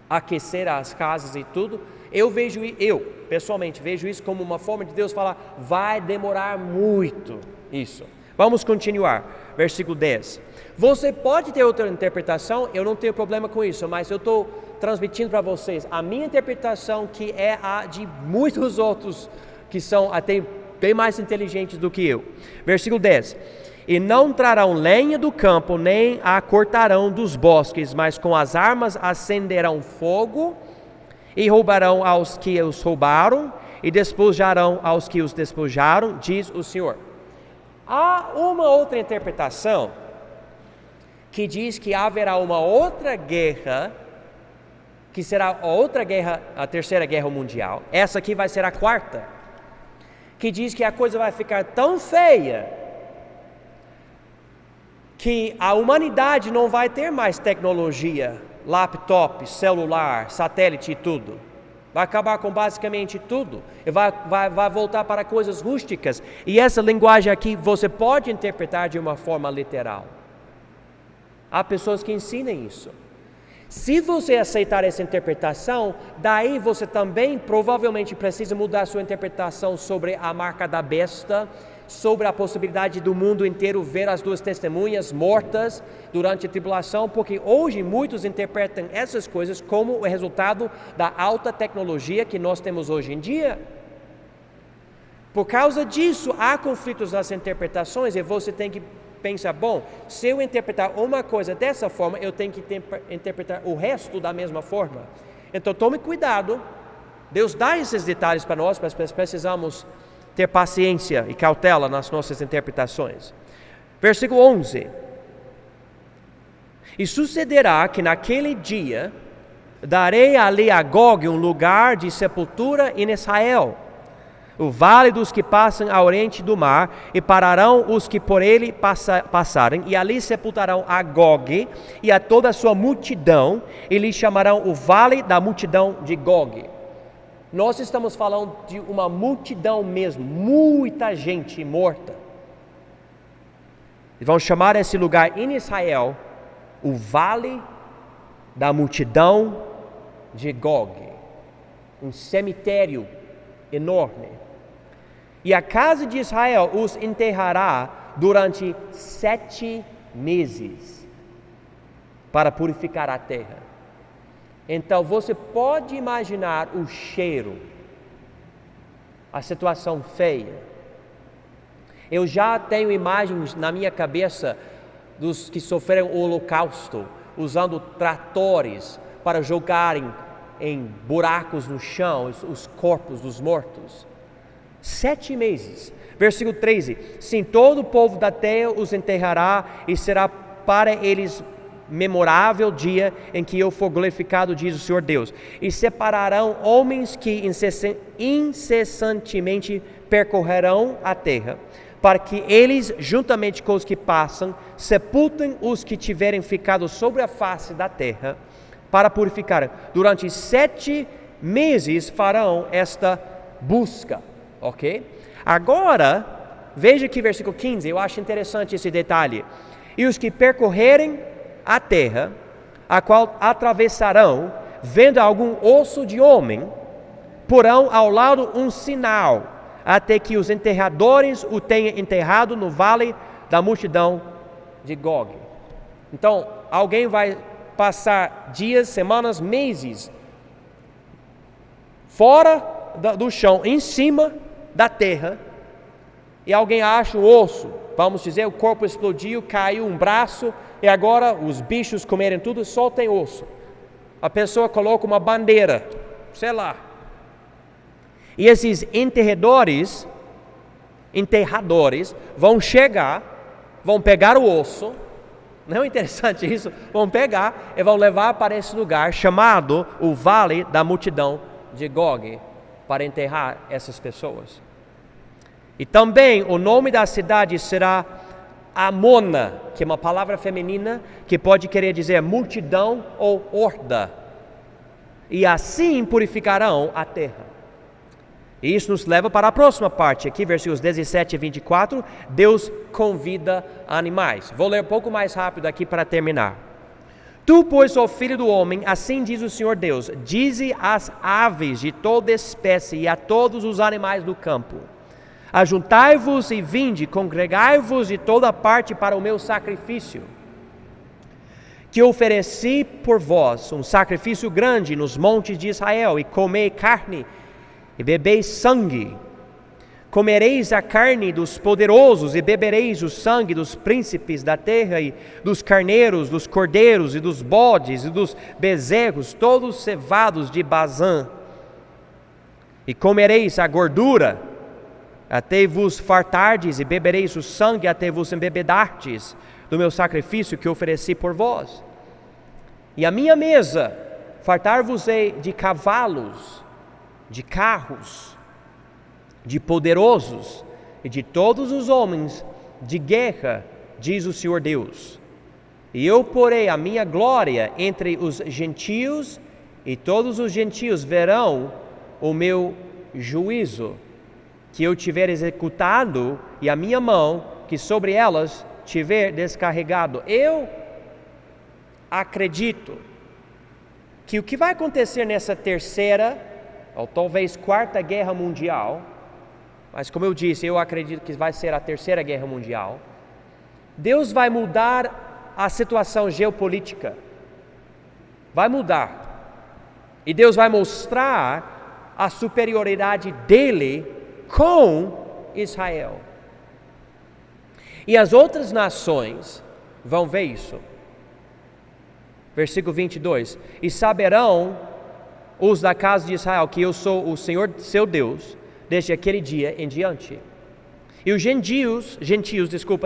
aquecer as casas e tudo. Eu pessoalmente vejo isso como uma forma de Deus falar, vai demorar muito isso. Vamos continuar, versículo 10. Você pode ter outra interpretação, eu não tenho problema com isso, mas eu estou transmitindo para vocês a minha interpretação, que é a de muitos outros que são até bem mais inteligentes do que eu. Versículo 10. E não trarão lenha do campo, nem a cortarão dos bosques, mas com as armas acenderão fogo, e roubarão aos que os roubaram, e despojarão aos que os despojaram, diz o Senhor. Há uma outra interpretação que diz que haverá uma outra guerra, que será a outra guerra, a terceira guerra mundial. Essa aqui vai ser a quarta, que diz que a coisa vai ficar tão feia que a humanidade não vai ter mais tecnologia, laptop, celular, satélite e tudo. Vai acabar com basicamente tudo. E vai voltar para coisas rústicas. E essa linguagem aqui você pode interpretar de uma forma literal. Há pessoas que ensinam isso. Se você aceitar essa interpretação, daí você também provavelmente precisa mudar sua interpretação sobre a marca da besta, sobre a possibilidade do mundo inteiro ver as duas testemunhas mortas durante a tribulação, porque hoje muitos interpretam essas coisas como o resultado da alta tecnologia que nós temos hoje em dia. Por causa disso, há conflitos nas interpretações e você tem que pensar, bom, se eu interpretar uma coisa dessa forma, eu tenho que interpretar o resto da mesma forma. Então tome cuidado, Deus dá esses detalhes para nós, mas precisamos ter paciência e cautela nas nossas interpretações. Versículo 11. E sucederá que naquele dia darei ali a Gog um lugar de sepultura em Israel, o vale dos que passam ao oriente do mar, e pararão os que por ele passarem, e ali sepultarão a Gog e a toda a sua multidão, e lhe chamarão o vale da multidão de Gog. Nós estamos falando de uma multidão mesmo, muita gente morta. E vão chamar esse lugar em Israel o vale da multidão de Gog, um cemitério enorme. E a casa de Israel os enterrará durante 7 meses para purificar a terra. Então você pode imaginar o cheiro, a situação feia. Eu já tenho imagens na minha cabeça dos que sofreram o holocausto, usando tratores para jogarem em buracos no chão os corpos dos mortos. 7 meses. Versículo 13. Sim, todo o povo da terra os enterrará, e será para eles memorável dia em que eu for glorificado, diz o Senhor Deus. E separarão homens que incessantemente percorrerão a terra, para que eles, juntamente com os que passam, sepultem os que tiverem ficado sobre a face da terra, para purificar. Durante 7 meses farão esta busca. Ok? Agora, veja aqui versículo 15, eu acho interessante esse detalhe. E os que percorrerem a terra, a qual atravessarão, vendo algum osso de homem, porão ao lado um sinal, até que os enterradores o tenham enterrado no vale da multidão de Gog. Então, alguém vai passar dias, semanas, meses fora do chão, em cima da terra, e alguém acha o osso, vamos dizer, o corpo explodiu, caiu um braço, e agora os bichos comerem tudo, só tem osso. A pessoa coloca uma bandeira, sei lá. E esses enterradores vão chegar, vão pegar o osso, não é interessante isso? Vão pegar e vão levar para esse lugar chamado o Vale da Multidão de Gog, para enterrar essas pessoas. E também o nome da cidade será Amona, que é uma palavra feminina que pode querer dizer multidão ou horda. E assim purificarão a terra. E isso nos leva para a próxima parte, aqui versículos 17 e 24, Deus convida animais. Vou ler um pouco mais rápido aqui para terminar. Tu, pois, ó filho do homem, assim diz o Senhor Deus, dize às aves de toda espécie e a todos os animais do campo: ajuntai-vos e vinde, congregai-vos de toda parte para o meu sacrifício, que ofereci por vós, um sacrifício grande nos montes de Israel, e comei carne e bebeis sangue. Comereis a carne dos poderosos e bebereis o sangue dos príncipes da terra e dos carneiros, dos cordeiros e dos bodes e dos bezerros, todos cevados de Bazã. E comereis a gordura, até vos fartardes, e bebereis o sangue, até vos embebedardes do meu sacrifício que ofereci por vós. E a minha mesa fartar-vos-ei de cavalos, de carros, de poderosos e de todos os homens de guerra, diz o Senhor Deus. E eu porei a minha glória entre os gentios, e todos os gentios verão o meu juízo, que eu tiver executado, e a minha mão, que sobre elas tiver descarregado. Eu acredito que o que vai acontecer nessa terceira, ou talvez quarta guerra mundial, mas como eu disse, eu acredito que vai ser a terceira guerra mundial, Deus vai mudar a situação geopolítica, vai mudar, e Deus vai mostrar a superioridade dele com Israel, e as outras nações vão ver isso. Versículo 22, e saberão os da casa de Israel que eu sou o Senhor seu Deus, desde aquele dia em diante. E os gentios,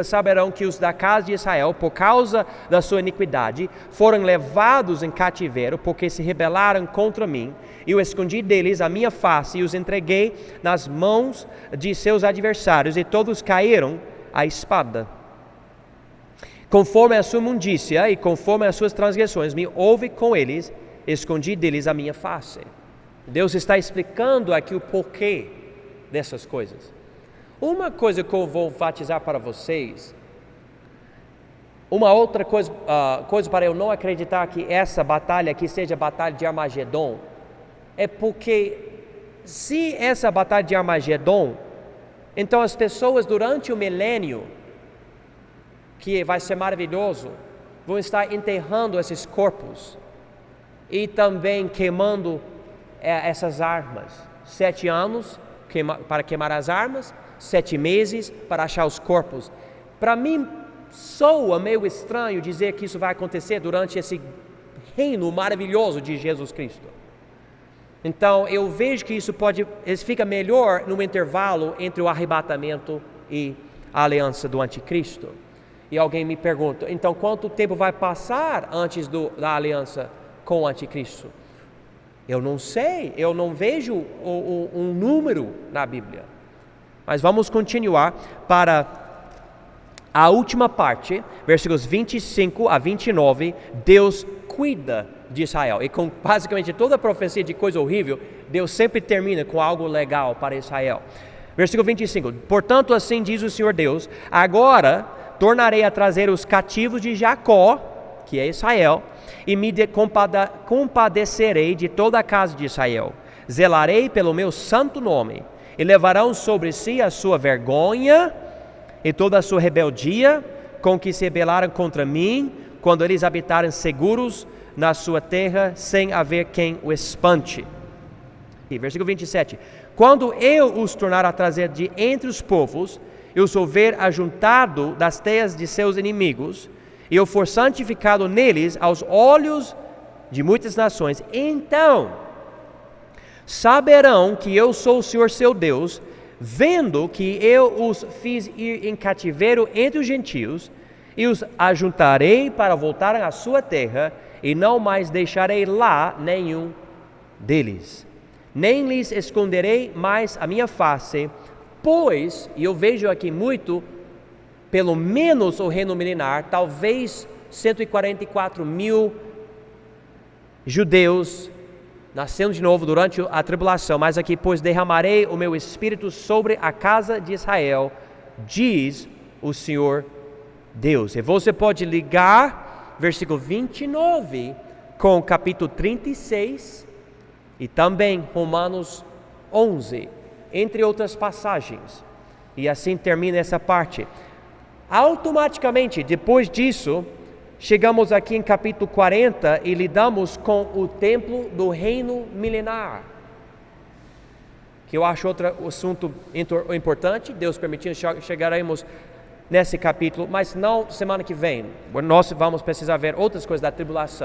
saberão que os da casa de Israel, por causa da sua iniquidade, foram levados em cativeiro, porque se rebelaram contra mim. E eu escondi deles a minha face e os entreguei nas mãos de seus adversários, e todos caíram à espada. Conforme a sua imundícia e conforme as suas transgressões, me houve com eles, escondi deles a minha face. Deus está explicando aqui o porquê dessas coisas. Uma coisa que eu vou enfatizar para vocês, uma outra coisa para eu não acreditar que essa batalha aqui seja a batalha de Armagedon, é porque se essa batalha de Armagedon, então as pessoas durante o milênio, que vai ser maravilhoso, vão estar enterrando esses corpos e também queimando essas armas. 7 anos para queimar as armas, 7 meses para achar os corpos. Para mim, soa meio estranho dizer que isso vai acontecer durante esse reino maravilhoso de Jesus Cristo. Então, eu vejo que isso fica melhor no intervalo entre o arrebatamento e a aliança do anticristo. E alguém me pergunta, então quanto tempo vai passar antes da aliança com o anticristo? Eu não sei, eu não vejo um número na Bíblia. Mas vamos continuar para a última parte, versículos 25 a 29, Deus cuida de Israel. E com basicamente toda a profecia de coisa horrível, Deus sempre termina com algo legal para Israel. Versículo 25, portanto assim diz o Senhor Deus, agora tornarei a trazer os cativos de Jacó, que é Israel, e me compadecerei de toda a casa de Israel. Zelarei pelo meu santo nome, e levarão sobre si a sua vergonha e toda a sua rebeldia, com que se rebelaram contra mim, quando eles habitarem seguros na sua terra, sem haver quem o espante. E versículo 27, quando eu os tornar a trazer de entre os povos, e os houver ajuntado das teias de seus inimigos, e eu for santificado neles aos olhos de muitas nações, então saberão que eu sou o Senhor seu Deus, vendo que eu os fiz ir em cativeiro entre os gentios, e os ajuntarei para voltarem à sua terra, e não mais deixarei lá nenhum deles. Nem lhes esconderei mais a minha face, pois, e eu vejo aqui muito, pelo menos o reino milenar, talvez 144 mil judeus nasceram de novo durante a tribulação, mas aqui, pois derramarei o meu espírito sobre a casa de Israel, diz o Senhor Deus. E você pode ligar versículo 29 com o capítulo 36 e também Romanos 11, entre outras passagens. E assim termina essa parte. Automaticamente, depois disso, chegamos aqui em capítulo 40 e lidamos com o templo do reino milenar, que eu acho outro assunto importante. Deus permitindo, chegaremos nesse capítulo, mas não semana que vem. Nós vamos precisar ver outras coisas da tribulação.